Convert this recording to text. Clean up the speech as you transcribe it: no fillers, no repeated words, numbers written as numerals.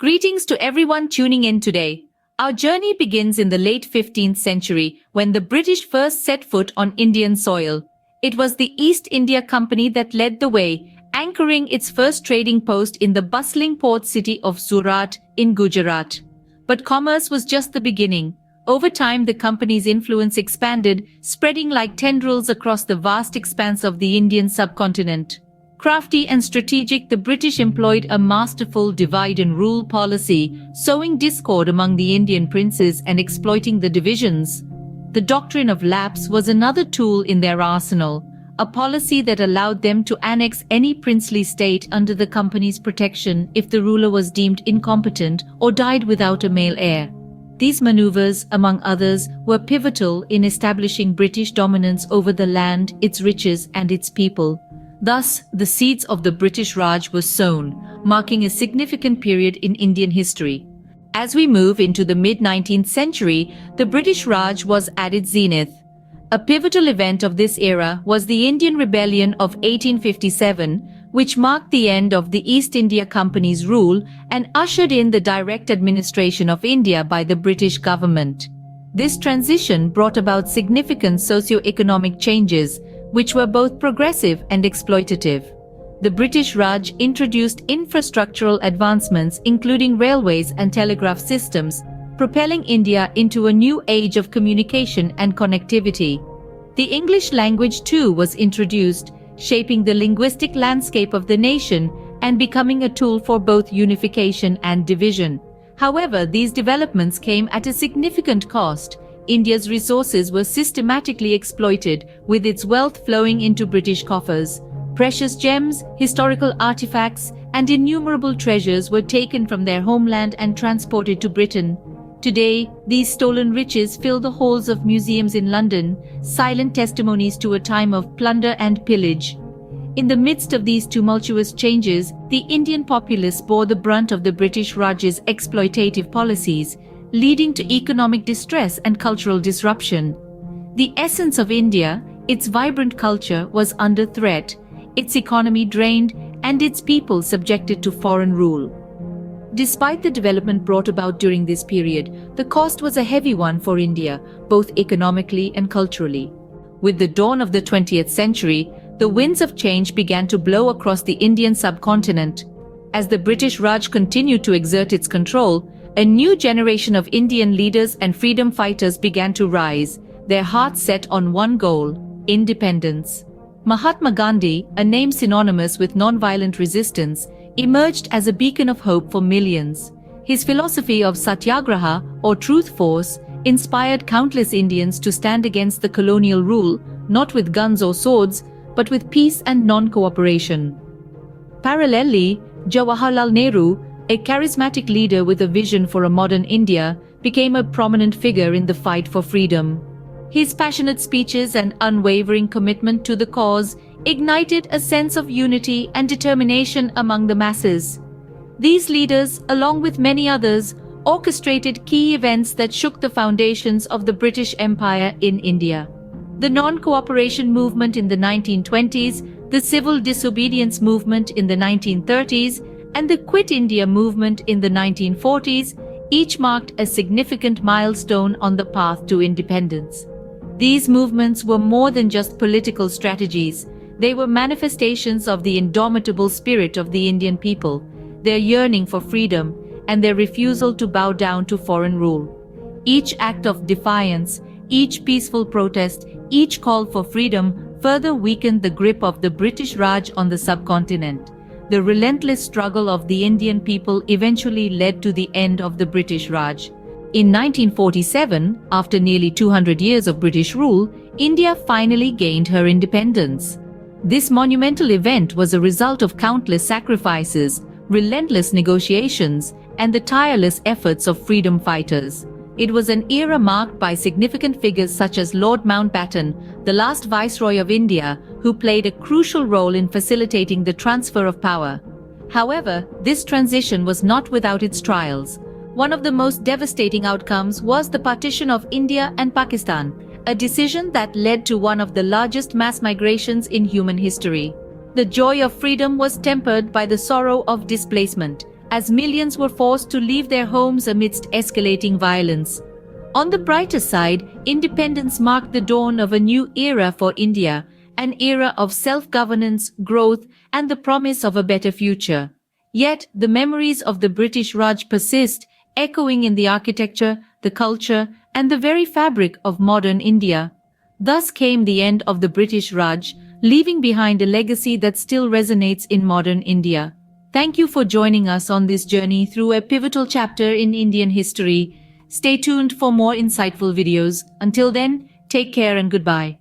Greetings to everyone tuning in today. Our journey begins in the late 15th century when the British first set foot on Indian soil. It was the East India Company that led the way, anchoring its first trading post in the bustling port city of Surat in Gujarat. But commerce was just the beginning. Over time, the company's influence expanded, spreading like tendrils across the vast expanse of the Indian subcontinent. Crafty and strategic, the British employed a masterful divide-and-rule policy, sowing discord among the Indian princes and exploiting the divisions. The doctrine of lapse was another tool in their arsenal, a policy that allowed them to annex any princely state under the company's protection if the ruler was deemed incompetent or died without a male heir. These maneuvers, among others, were pivotal in establishing British dominance over the land, its riches, and its people. Thus, the seeds of the British Raj were sown, marking a significant period in Indian history. As we move into the mid-19th century, the British Raj was at its zenith. A pivotal event of this era was the Indian Rebellion of 1857, which marked the end of the East India Company's rule and ushered in the direct administration of India by the British government. This transition brought about significant socio-economic changes, which were both progressive and exploitative. The British Raj introduced infrastructural advancements including railways and telegraph systems, propelling India into a new age of communication and connectivity. The English language too was introduced, shaping the linguistic landscape of the nation and becoming a tool for both unification and division. However, these developments came at a significant cost. India's resources were systematically exploited, with its wealth flowing into British coffers. Precious gems, historical artifacts, and innumerable treasures were taken from their homeland and transported to Britain. Today, these stolen riches fill the halls of museums in London, silent testimonies to a time of plunder and pillage. In the midst of these tumultuous changes, the Indian populace bore the brunt of the British Raj's exploitative policies, leading to economic distress and cultural disruption. The essence of India, its vibrant culture, was under threat, its economy drained, and its people subjected to foreign rule. Despite the development brought about during this period, the cost was a heavy one for India, both economically and culturally. With the dawn of the 20th century, the winds of change began to blow across the Indian subcontinent. As the British Raj continued to exert its control, a new generation of Indian leaders and freedom fighters began to rise, their hearts set on one goal: independence. Mahatma Gandhi, a name synonymous with non-violent resistance, emerged as a beacon of hope for millions. His philosophy of satyagraha, or truth force, inspired countless Indians to stand against the colonial rule, not with guns or swords, but with peace and non-cooperation. Parallelly, Jawaharlal Nehru, a charismatic leader with a vision for a modern India, became a prominent figure in the fight for freedom. His passionate speeches and unwavering commitment to the cause ignited a sense of unity and determination among the masses. These leaders, along with many others, orchestrated key events that shook the foundations of the British Empire in India. The non-cooperation movement in the 1920s, the civil disobedience movement in the 1930s, and the Quit India movement in the 1940s, each marked a significant milestone on the path to independence. These movements were more than just political strategies. They were manifestations of the indomitable spirit of the Indian people, their yearning for freedom, and their refusal to bow down to foreign rule. Each act of defiance, each peaceful protest, each call for freedom further weakened the grip of the British Raj on the subcontinent. The relentless struggle of the Indian people eventually led to the end of the British Raj. In 1947, after nearly 200 years of British rule, India finally gained her independence. This monumental event was a result of countless sacrifices, relentless negotiations, and the tireless efforts of freedom fighters. It was an era marked by significant figures such as Lord Mountbatten, the last Viceroy of India, who played a crucial role in facilitating the transfer of power. However, this transition was not without its trials. One of the most devastating outcomes was the partition of India and Pakistan, a decision that led to one of the largest mass migrations in human history. The joy of freedom was tempered by the sorrow of displacement. as millions were forced to leave their homes amidst escalating violence. On the brighter side, independence marked the dawn of a new era for India, an era of self-governance, growth, and the promise of a better future. Yet, the memories of the British Raj persist, echoing in the architecture, the culture, and the very fabric of modern India. Thus came the end of the British Raj, leaving behind a legacy that still resonates in modern India. Thank you for joining us on this journey through a pivotal chapter in Indian history. Stay tuned for more insightful videos. Until then, take care and goodbye.